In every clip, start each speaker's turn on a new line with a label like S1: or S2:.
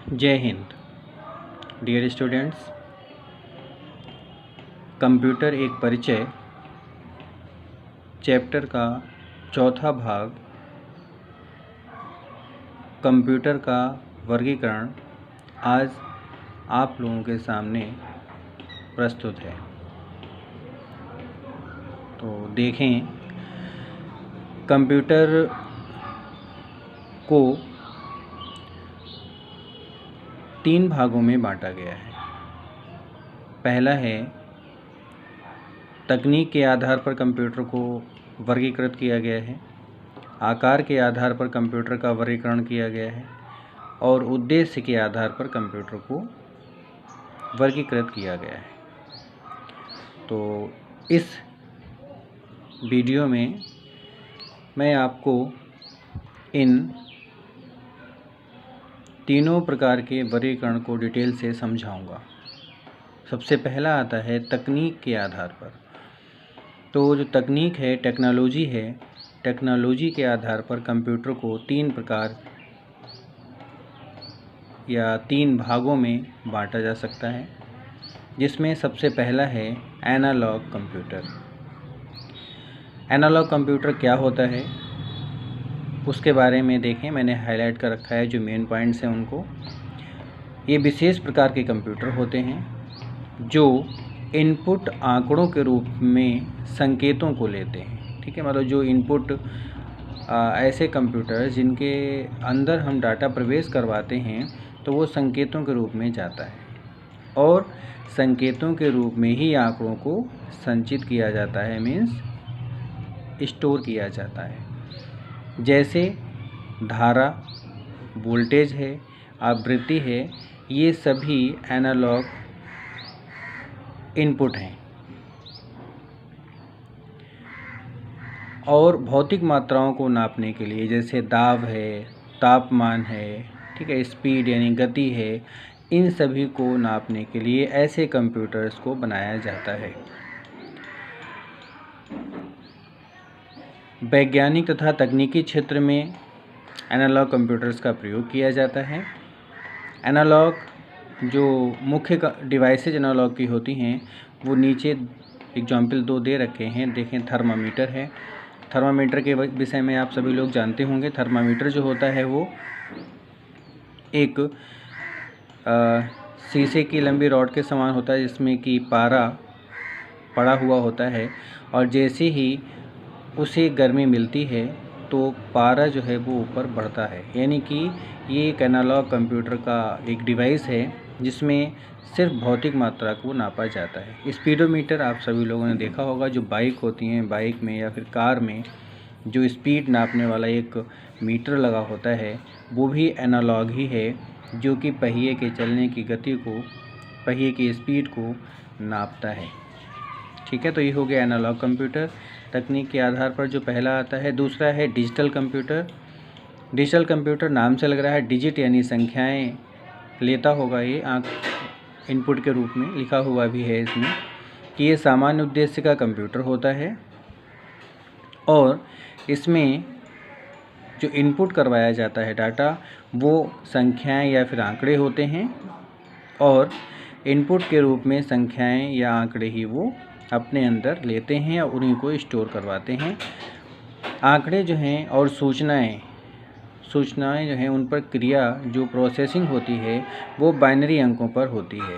S1: जय Hind. Dear students, computer एक परिचय चैप्टर का चौथा भाग कंप्यूटर का वर्गीकरण आज आप लोगों के सामने प्रस्तुत है। तो देखें, कंप्यूटर को 3 भागों में बांटा गया है। पहला है तकनीक के आधार पर कंप्यूटर को वर्गीकृत किया गया है, आकार के आधार पर कंप्यूटर का वर्गीकरण किया गया है और उद्देश्य के आधार पर कंप्यूटर को वर्गीकृत किया गया है। तो इस वीडियो में मैं आपको इन तीनों प्रकार के वर्गीकरण को डिटेल से समझाऊंगा। सबसे पहला आता है तकनीक के आधार पर। तो जो तकनीक है, टेक्नोलॉजी है, टेक्नोलॉजी के आधार पर कंप्यूटर को 3 प्रकार या 3 भागों में बांटा जा सकता है, जिसमें सबसे पहला है एनालॉग कंप्यूटर। एनालॉग कंप्यूटर क्या होता है उसके बारे में देखें, मैंने हाईलाइट कर रखा है जो मेन पॉइंट्स हैं उनको। ये विशेष प्रकार के कंप्यूटर होते हैं जो इनपुट आंकड़ों के रूप में संकेतों को लेते हैं। ठीक है, मतलब जो इनपुट ऐसे कंप्यूटर जिनके अंदर हम डाटा प्रवेश करवाते हैं तो वो संकेतों के रूप में जाता है और संकेतों के रूप में ही आंकड़ों को संचित किया जाता है, मीन्स स्टोर किया जाता है। जैसे धारा, वोल्टेज है, आवृत्ति है, ये सभी एनालॉग इनपुट हैं। और भौतिक मात्राओं को नापने के लिए जैसे दाब है, तापमान है, ठीक है, स्पीड यानी गति है, इन सभी को नापने के लिए ऐसे कंप्यूटर्स को बनाया जाता है। वैज्ञानिक तथा तकनीकी क्षेत्र में एनालॉग कंप्यूटर्स का प्रयोग किया जाता है। एनालॉग जो मुख्य डिवाइसेज एनालॉग की होती हैं वो नीचे एग्जाम्पल 2 दे रखे हैं। देखें, थर्मामीटर है। थर्मामीटर के विषय में आप सभी लोग जानते होंगे। थर्मामीटर जो होता है वो एक शीशे की लंबी रॉड के समान होता है जिसमें कि पारा पड़ा हुआ होता है और जैसे ही उसे गर्मी मिलती है तो पारा जो है वो ऊपर बढ़ता है। यानी कि ये एक एनालॉग कंप्यूटर का एक डिवाइस है जिसमें सिर्फ भौतिक मात्रा को नापा जाता है। स्पीडोमीटर आप सभी लोगों ने देखा होगा, जो बाइक होती हैं, बाइक में या फिर कार में जो स्पीड नापने वाला एक मीटर लगा होता है वो भी एनालॉग ही है, जो कि पहिए के चलने की गति को, पहिए की स्पीड को नापता है। ठीक है, तो ये हो गया एनालॉग कंप्यूटर तकनीक के आधार पर जो पहला आता है। दूसरा है डिजिटल कंप्यूटर। डिजिटल कंप्यूटर नाम से लग रहा है डिजिट यानी संख्याएं लेता होगा, ये इनपुट के रूप में लिखा हुआ भी है इसमें कि ये सामान्य उद्देश्य का कंप्यूटर होता है और इसमें जो इनपुट करवाया जाता है डाटा वो संख्याएं या फिर आंकड़े होते हैं और इनपुट के रूप में संख्याएं या आंकड़े ही वो अपने अंदर लेते हैं और उन्हीं को स्टोर करवाते हैं। आंकड़े जो हैं और सूचनाएं जो हैं उन पर क्रिया जो प्रोसेसिंग होती है वो बाइनरी अंकों पर होती है।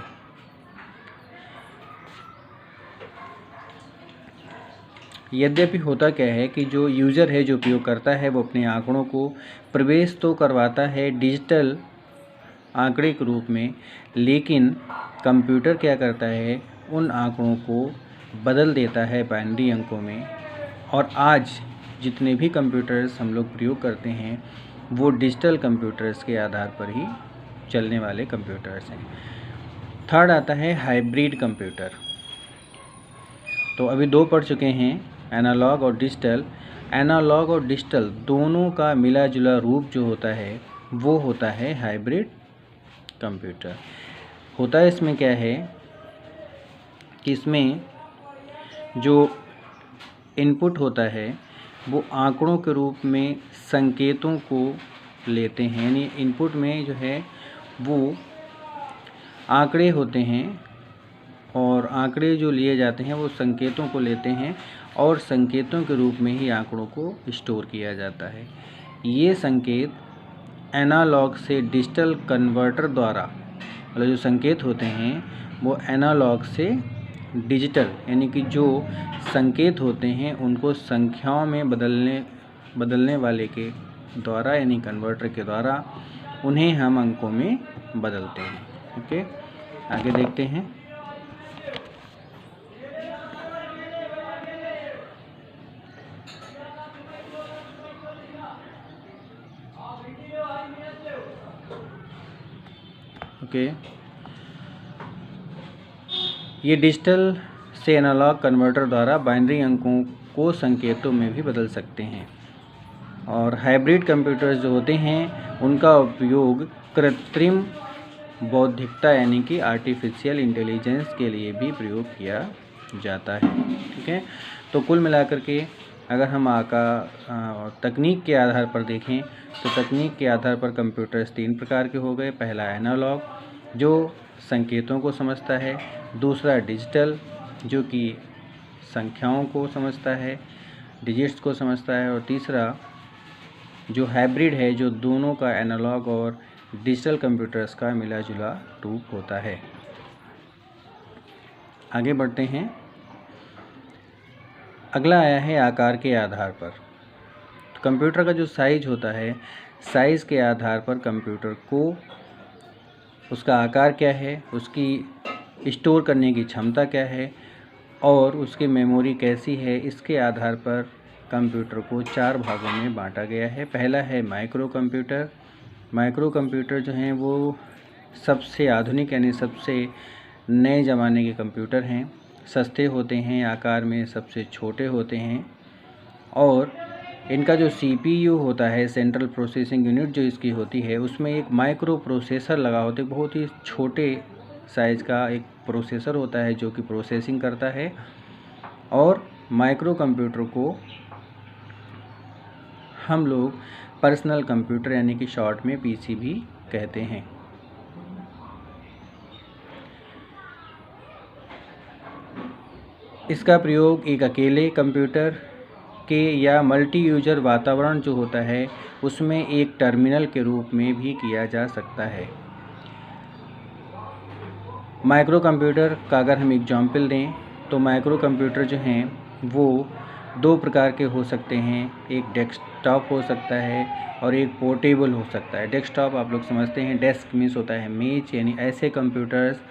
S1: यद्यपि होता क्या है कि जो यूज़र है, जो उपयोग करता है, वो अपने आंकड़ों को प्रवेश तो करवाता है डिजिटल आंकड़े के रूप में, लेकिन कंप्यूटर क्या करता है, उन आंकड़ों को बदल देता है बाइनरी अंकों में। और आज जितने भी कंप्यूटर्स हम लोग प्रयोग करते हैं वो डिजिटल कंप्यूटर्स के आधार पर ही चलने वाले कंप्यूटर्स हैं। थर्ड आता है हाइब्रिड कंप्यूटर। तो अभी 2 पढ़ चुके हैं, एनालॉग और डिजिटल। एनालॉग और डिजिटल दोनों का मिला जुला रूप जो होता है वो होता है हाइब्रिड कंप्यूटर। होता है इसमें क्या है कि इसमें जो इनपुट होता है वो आंकड़ों के रूप में संकेतों को लेते हैं, यानी इनपुट में जो है वो आंकड़े होते हैं और आंकड़े जो लिए जाते हैं वो संकेतों को लेते हैं और संकेतों के रूप में ही आंकड़ों को स्टोर किया जाता है। ये संकेत एनालॉग से डिजिटल कन्वर्टर द्वारा, मतलब जो संकेत होते हैं वो एनालॉग से डिजिटल, यानी कि जो संकेत होते हैं उनको संख्याओं में बदलने वाले के द्वारा, यानी कन्वर्टर के द्वारा उन्हें हम अंकों में बदलते हैं। ओके, आगे देखते हैं। ओके, ये डिजिटल से एनालॉग कन्वर्टर द्वारा बाइनरी अंकों को संकेतों में भी बदल सकते हैं। और हाइब्रिड कंप्यूटर्स जो होते हैं उनका उपयोग कृत्रिम बौद्धिकता, यानी कि आर्टिफिशियल इंटेलिजेंस के लिए भी प्रयोग किया जाता है। ठीक है, तो कुल मिलाकर के अगर हम तकनीक के आधार पर देखें तो तकनीक के आधार पर कंप्यूटर्स 3 प्रकार के हो गए। पहला एनालॉग जो संकेतों को समझता है, दूसरा डिजिटल जो कि संख्याओं को समझता है, डिजिट्स को समझता है, और तीसरा जो हाइब्रिड है जो दोनों का एनालॉग और डिजिटल कंप्यूटर्स का मिला जुला रूप होता है। आगे बढ़ते हैं। अगला आया है आकार के आधार पर। तो कंप्यूटर का जो साइज होता है, साइज़ के आधार पर कंप्यूटर को उसका आकार क्या है, उसकी स्टोर करने की क्षमता क्या है और उसकी मेमोरी कैसी है, इसके आधार पर कंप्यूटर को 4 भागों में बांटा गया है। पहला है माइक्रो कंप्यूटर। माइक्रो कंप्यूटर जो हैं वो सबसे आधुनिक, यानी सबसे नए ज़माने के कंप्यूटर हैं। सस्ते होते हैं, आकार में सबसे छोटे होते हैं और इनका जो CPU होता है, सेंट्रल प्रोसेसिंग यूनिट जो इसकी होती है, उसमें एक माइक्रो प्रोसेसर लगा होता है। बहुत ही छोटे साइज़ का एक प्रोसेसर होता है जो कि प्रोसेसिंग करता है। और माइक्रो कंप्यूटर को हम लोग पर्सनल कंप्यूटर, यानी कि शॉर्ट में PC भी कहते हैं। इसका प्रयोग एक अकेले कंप्यूटर के या मल्टी यूजर वातावरण जो होता है उसमें एक टर्मिनल के रूप में भी किया जा सकता है। माइक्रो कंप्यूटर का अगर हम एग्जाम्पल दें तो माइक्रो कंप्यूटर जो हैं वो 2 प्रकार के हो सकते हैं। एक डेस्कटॉप हो सकता है और एक पोर्टेबल हो सकता है। डेस्कटॉप आप लोग समझते हैं, डेस्क मीन्स होता है मेज, यानी ऐसे कंप्यूटर्स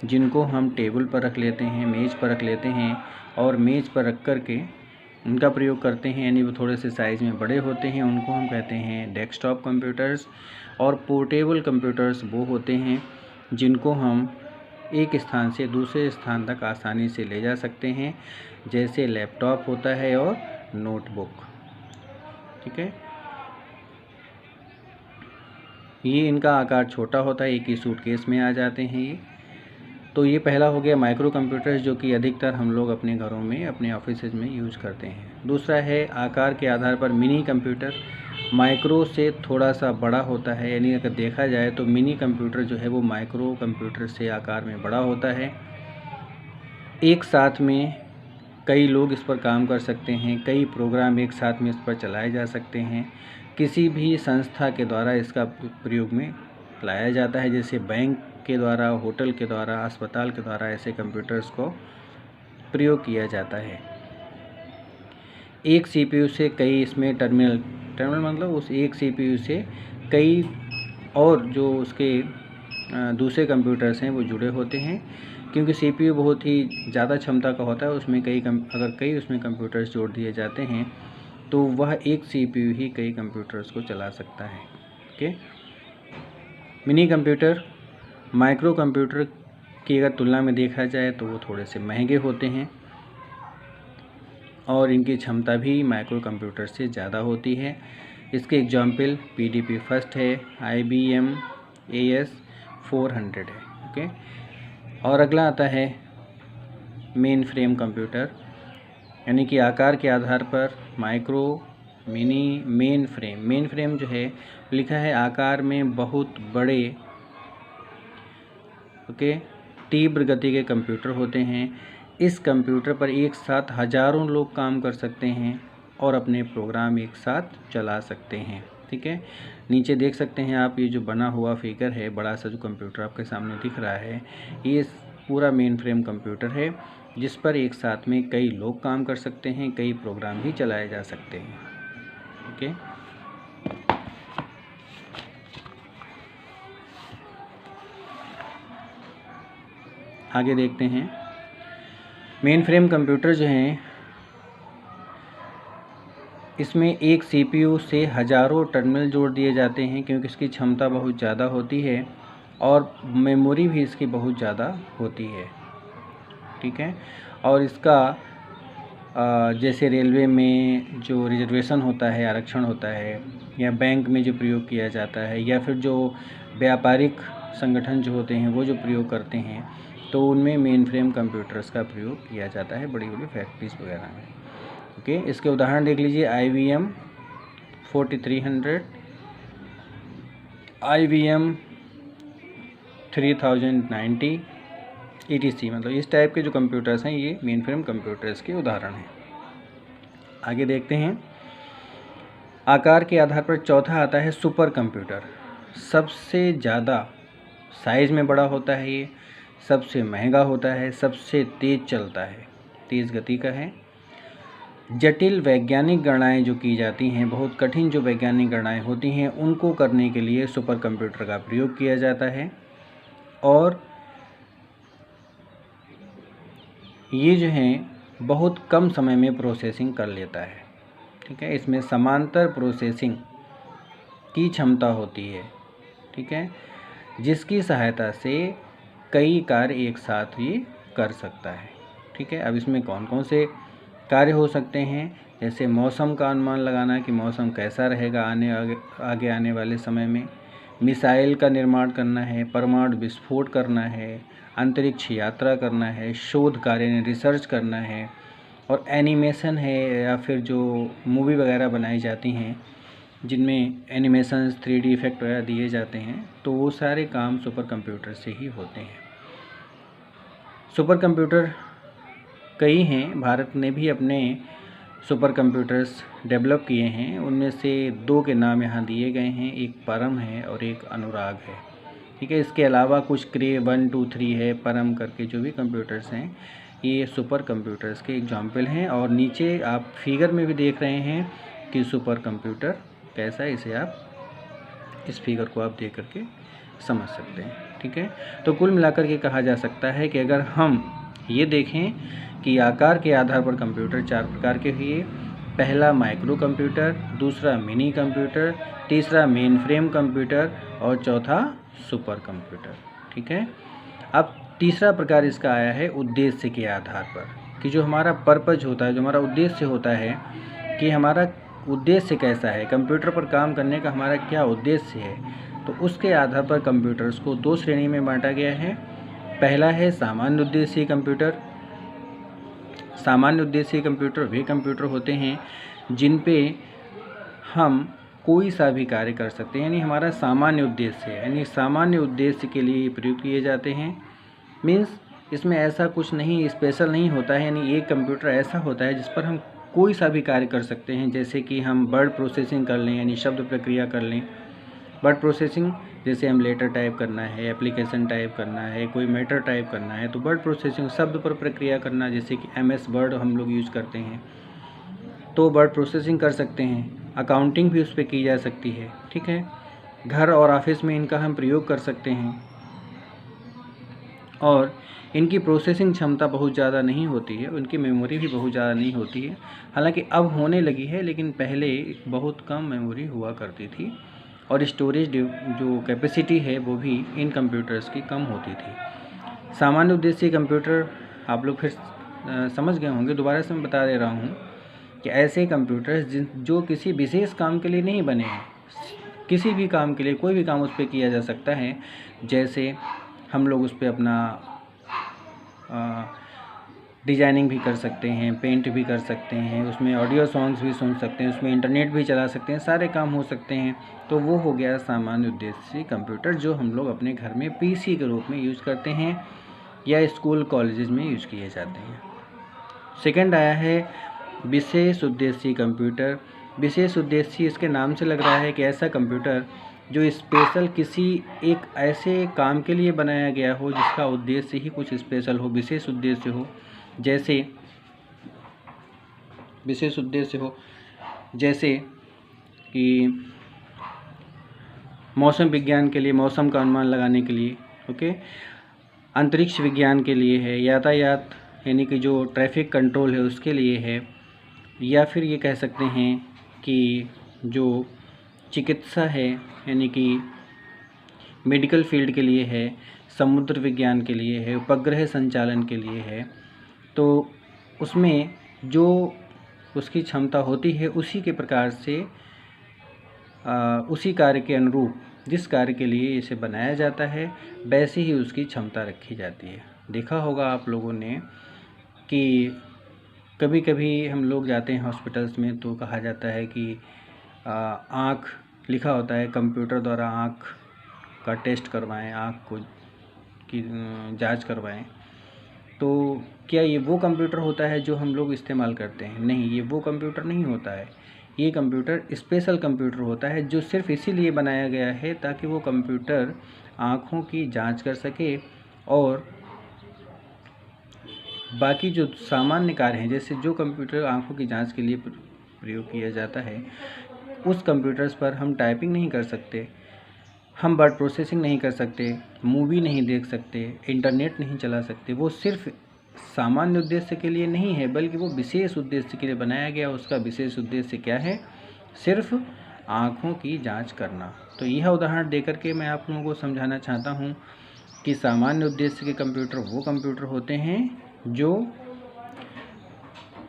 S1: जिनको हम टेबल पर रख लेते हैं, मेज़ पर रख लेते हैं और मेज़ पर रख कर के उनका प्रयोग करते हैं, यानी वो थोड़े से साइज़ में बड़े होते हैं, उनको हम कहते हैं डेस्कटॉप कंप्यूटर्स। और पोर्टेबल कंप्यूटर्स वो होते हैं जिनको हम एक स्थान से दूसरे स्थान तक आसानी से ले जा सकते हैं, जैसे लैपटॉप होता है और नोटबुक। ठीक है, ये इनका आकार छोटा होता है, एक ही सूटकेस में आ जाते हैं ये। तो ये पहला हो गया माइक्रो कंप्यूटर्स जो कि अधिकतर हम लोग अपने घरों में, अपने ऑफिसेज में यूज़ करते हैं। दूसरा है आकार के आधार पर मिनी कंप्यूटर। माइक्रो से थोड़ा सा बड़ा होता है, यानी अगर देखा जाए तो मिनी कंप्यूटर जो है वो माइक्रो कंप्यूटर से आकार में बड़ा होता है। एक साथ में कई लोग इस पर काम कर सकते हैं, कई प्रोग्राम एक साथ में इस पर चलाए जा सकते हैं। किसी भी संस्था के द्वारा इसका प्रयोग में लाया जाता है, जैसे बैंक के द्वारा, होटल के द्वारा, अस्पताल के द्वारा ऐसे कंप्यूटर्स को प्रयोग किया जाता है। एक CPU से कई इसमें टर्मिनल मतलब उस एक CPU से कई और जो उसके दूसरे कंप्यूटर्स हैं वो जुड़े होते हैं, क्योंकि CPU बहुत ही ज़्यादा क्षमता का होता है। उसमें अगर कई उसमें कंप्यूटर्स जोड़ दिए जाते हैं तो वह एक CPU ही कई कंप्यूटर्स को चला सकता है। Okay, mini computer micro computer की अगर तुलना में देखा जाए तो वो थोड़े से महंगे होते हैं और इनकी क्षमता भी माइक्रो कंप्यूटर से ज़्यादा होती है। इसके एग्जाम्पल PDP फर्स्ट है, IBM AS400 है। ओके, और अगला आता है मेन फ्रेम कंप्यूटर, यानी कि आकार के आधार पर micro, mini, main frame. Main frame जो है लिखा है आकार में बहुत बड़े ओके, तीव्र गति के कंप्यूटर होते हैं। इस कंप्यूटर पर एक साथ हज़ारों लोग काम कर सकते हैं और अपने प्रोग्राम एक साथ चला सकते हैं। ठीक है, नीचे देख सकते हैं आप, ये जो बना हुआ फिगर है, बड़ा सा जो कंप्यूटर आपके सामने दिख रहा है, ये पूरा मेन फ्रेम कंप्यूटर है जिस पर एक साथ में कई लोग काम कर सकते हैं, कई प्रोग्राम भी चलाए जा सकते हैं। ओके, आगे देखते हैं। मेन फ्रेम कंप्यूटर जो हैं, इसमें एक सीपीयू से हज़ारों टर्मिनल जोड़ दिए जाते हैं क्योंकि इसकी क्षमता बहुत ज़्यादा होती है और मेमोरी भी इसकी बहुत ज़्यादा होती है। ठीक है, और इसका जैसे रेलवे में जो रिजर्वेशन होता है, आरक्षण होता है, या बैंक में जो प्रयोग किया जाता है, या फिर जो व्यापारिक संगठन जो होते हैं वो जो प्रयोग करते हैं, तो उनमें मेन फ्रेम कंप्यूटर्स का प्रयोग किया जाता है, बड़ी बड़ी फैक्ट्रीज वगैरह में। ओके, इसके उदाहरण देख लीजिए, IBM 4300, IBM 3090 ETC, मतलब इस टाइप के जो कंप्यूटर्स हैं ये मेन फ्रेम कंप्यूटर्स के उदाहरण हैं। आगे देखते हैं। आकार के आधार पर चौथा आता है सुपर कंप्यूटर। सबसे ज़्यादा साइज़ में बड़ा होता है ये, सबसे महंगा होता है, सबसे तेज़ चलता है, तेज़ गति का है। जटिल वैज्ञानिक गणनाएं जो की जाती हैं, बहुत कठिन जो वैज्ञानिक गणनाएं होती हैं, उनको करने के लिए सुपर कंप्यूटर का प्रयोग किया जाता है। और ये जो है बहुत कम समय में प्रोसेसिंग कर लेता है। ठीक है, इसमें समांतर प्रोसेसिंग की क्षमता होती है। ठीक है, जिसकी सहायता से कई कार्य एक साथ ये कर सकता है। ठीक है, अब इसमें कौन कौन से कार्य हो सकते हैं, जैसे मौसम का अनुमान लगाना कि मौसम कैसा रहेगा आगे आने वाले समय में, मिसाइल का निर्माण करना है, परमाणु विस्फोट करना है, अंतरिक्ष यात्रा करना है, शोध कार्य रिसर्च करना है, और एनिमेशन है, या फिर जो मूवी वगैरह बनाई जाती हैं जिनमें एनिमेशंस 3D इफ़ेक्ट वगैरह दिए जाते हैं, तो वो सारे काम सुपर कंप्यूटर से ही होते हैं। सुपर कंप्यूटर कई हैं, भारत ने भी अपने सुपर कंप्यूटर्स डेवलप किए हैं। उनमें से 2 के नाम यहाँ दिए गए हैं, एक परम है और एक अनुराग है। ठीक है, इसके अलावा कुछ क्रे 1, 2, 3 है, परम करके जो भी कंप्यूटर्स हैं, ये सुपर कंप्यूटर्स के एग्जाम्पल हैं। और नीचे आप फिगर में भी देख रहे हैं कि सुपर कंप्यूटर कैसा है, इसे आप इस फिगर को आप देख करके समझ सकते हैं। ठीक है, तो कुल मिलाकर के कहा जा सकता है कि अगर हम ये देखें कि आकार के आधार पर कंप्यूटर 4 प्रकार के हुए। पहला माइक्रो कंप्यूटर, दूसरा मिनी कंप्यूटर, तीसरा मेन फ्रेम कंप्यूटर और चौथा सुपर कंप्यूटर। ठीक है, अब तीसरा प्रकार इसका आया है उद्देश्य के आधार पर, कि जो हमारा पर्पज होता है, जो हमारा उद्देश्य होता है, कि हमारा उद्देश्य कैसा है, कंप्यूटर पर काम करने का हमारा क्या उद्देश्य है, तो उसके आधार पर कंप्यूटर्स को 2 श्रेणी में बांटा गया है। पहला है सामान्य उद्देश्य कंप्यूटर। सामान्य उद्देश्य कंप्यूटर वे कंप्यूटर होते हैं जिन पे हम कोई सा भी कार्य कर सकते हैं, यानी हमारा सामान्य उद्देश्य है, यानी सामान्य उद्देश्य के लिए प्रयोग किए जाते हैं। मीन्स इसमें ऐसा कुछ नहीं स्पेशल नहीं होता है, यानी एक कंप्यूटर ऐसा होता है जिस पर हम कोई सा भी कार्य कर सकते हैं। जैसे कि हम वर्ड प्रोसेसिंग कर लें, यानी शब्द प्रक्रिया कर लें। वर्ड प्रोसेसिंग जैसे हम लेटर टाइप करना है, एप्लीकेशन टाइप करना है, कोई मैटर टाइप करना है, तो वर्ड प्रोसेसिंग शब्द पर प्रक्रिया करना, जैसे कि MS वर्ड हम लोग यूज़ करते हैं, तो वर्ड प्रोसेसिंग कर सकते हैं। अकाउंटिंग भी उस पर की जा सकती है। ठीक है, घर और ऑफिस में इनका हम प्रयोग कर सकते हैं और इनकी प्रोसेसिंग क्षमता बहुत ज़्यादा नहीं होती है, उनकी मेमोरी भी बहुत ज़्यादा नहीं होती है। हालांकि अब होने लगी है, लेकिन पहले बहुत कम मेमोरी हुआ करती थी और स्टोरेज जो कैपेसिटी है वो भी इन कंप्यूटर्स की कम होती थी। सामान्य उद्देश्य कंप्यूटर आप लोग फिर समझ गए होंगे, दोबारा से मैं बता दे रहा हूँ कि ऐसे कंप्यूटर्स जो किसी विशेष काम के लिए नहीं बने हैं, किसी भी काम के लिए कोई भी काम उस पर किया जा सकता है। जैसे हम लोग उस पर अपना डिजाइनिंग भी कर सकते हैं, पेंट भी कर सकते हैं, उसमें ऑडियो सॉन्ग्स भी सुन सकते हैं, उसमें इंटरनेट भी चला सकते हैं, सारे काम हो सकते हैं। तो वो हो गया सामान्य उद्देश्य कंप्यूटर, जो हम लोग अपने घर में पीसी के रूप में यूज़ करते हैं या स्कूल कॉलेजेस में यूज़ किए जाते हैं। सेकंड आया है विशेष उद्देश्य कंप्यूटर। विशेष उद्देश्य इसके नाम से लग रहा है कि ऐसा कंप्यूटर जो स्पेशल किसी एक ऐसे काम के लिए बनाया गया हो जिसका उद्देश्य ही कुछ स्पेशल हो, विशेष उद्देश्य हो। जैसे विशेष उद्देश्य हो जैसे कि मौसम विज्ञान के लिए, मौसम का अनुमान लगाने के लिए, ओके, अंतरिक्ष विज्ञान के लिए है, यातायात यानी कि जो ट्रैफिक कंट्रोल है उसके लिए है, या फिर ये कह सकते हैं कि जो चिकित्सा है यानी कि मेडिकल फील्ड के लिए है, समुद्र विज्ञान के लिए है, उपग्रह संचालन के लिए है। तो उसमें जो उसकी क्षमता होती है उसी के प्रकार से उसी कार्य के अनुरूप जिस कार्य के लिए इसे बनाया जाता है वैसे ही उसकी क्षमता रखी जाती है। देखा होगा आप लोगों ने कि कभी कभी हम लोग जाते हैं हॉस्पिटल्स में तो कहा जाता है कि आँख लिखा होता है कंप्यूटर द्वारा आँख का टेस्ट करवाएं, आँख को की जांच करवाएं। तो क्या ये वो कंप्यूटर होता है जो हम लोग इस्तेमाल करते हैं? नहीं, ये वो कंप्यूटर नहीं होता है। ये कंप्यूटर स्पेशल कंप्यूटर होता है जो सिर्फ इसीलिए बनाया गया है ताकि वो कंप्यूटर आँखों की जांच कर सके और बाकी जो सामान्य कार्य हैं, जैसे जो कंप्यूटर आँखों की जांच के लिए प्रयोग किया जाता है उस कंप्यूटर्स पर हम टाइपिंग नहीं कर सकते, हम वर्ड प्रोसेसिंग नहीं कर सकते, मूवी नहीं देख सकते, इंटरनेट नहीं चला सकते। वो सिर्फ सामान्य उद्देश्य के लिए नहीं है बल्कि वो विशेष उद्देश्य के लिए बनाया गया। उसका विशेष उद्देश्य क्या है? सिर्फ आँखों की जांच करना। तो यह उदाहरण देकर के मैं आप लोगों को समझाना चाहता हूँ कि सामान्य उद्देश्य के कंप्यूटर वो कंप्यूटर होते हैं जो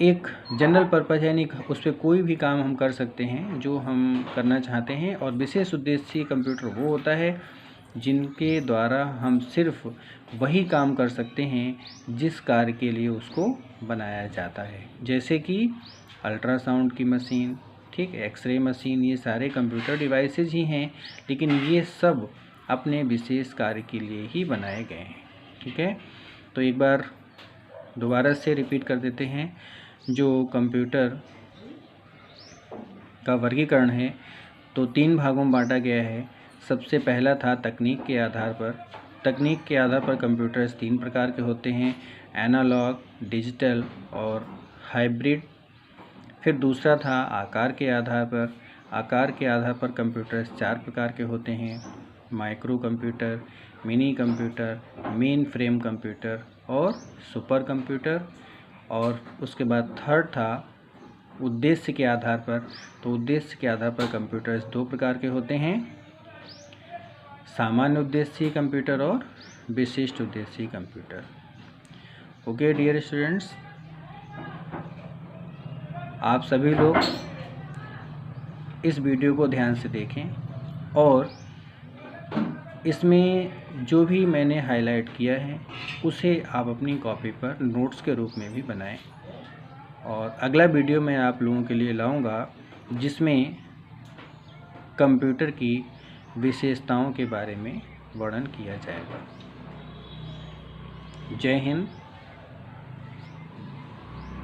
S1: एक जनरल पर्पज़ यानी उस पर कोई भी काम हम कर सकते हैं जो हम करना चाहते हैं, और विशेष उद्देश्य कंप्यूटर वो होता है जिनके द्वारा हम सिर्फ वही काम कर सकते हैं जिस कार्य के लिए उसको बनाया जाता है। जैसे कि अल्ट्रासाउंड की मशीन, ठीक, एक्सरे मशीन, ये सारे कंप्यूटर डिवाइसेज ही हैं, लेकिन ये सब अपने विशेष कार्य के लिए ही बनाए गए हैं। ठीक है, तो एक बार दोबारा से रिपीट कर देते हैं। जो कंप्यूटर का वर्गीकरण है तो 3 भागों में बांटा गया है। सबसे पहला था तकनीक के आधार पर। तकनीक के आधार पर कंप्यूटर्स 3 प्रकार के होते हैं, एनालॉग, डिजिटल और हाइब्रिड। फिर दूसरा था आकार के आधार पर। आकार के आधार पर कंप्यूटर्स 4 प्रकार के होते हैं, micro computer, mini computer, main frame computer और सुपर कंप्यूटर। और उसके बाद थर्ड था उद्देश्य के आधार पर। तो उद्देश्य के आधार पर कंप्यूटर्स 2 प्रकार के होते हैं, सामान्य उद्देश्य कंप्यूटर और विशिष्ट उद्देश्य कंप्यूटर। ओके डियर स्टूडेंट्स, आप सभी लोग इस वीडियो को ध्यान से देखें और इसमें जो भी मैंने हाईलाइट किया है उसे आप अपनी कॉपी पर नोट्स के रूप में भी बनाएं। और अगला वीडियो मैं आप लोगों के लिए लाऊंगा जिसमें कंप्यूटर की विशेषताओं के बारे में वर्णन किया जाएगा। जय हिंद,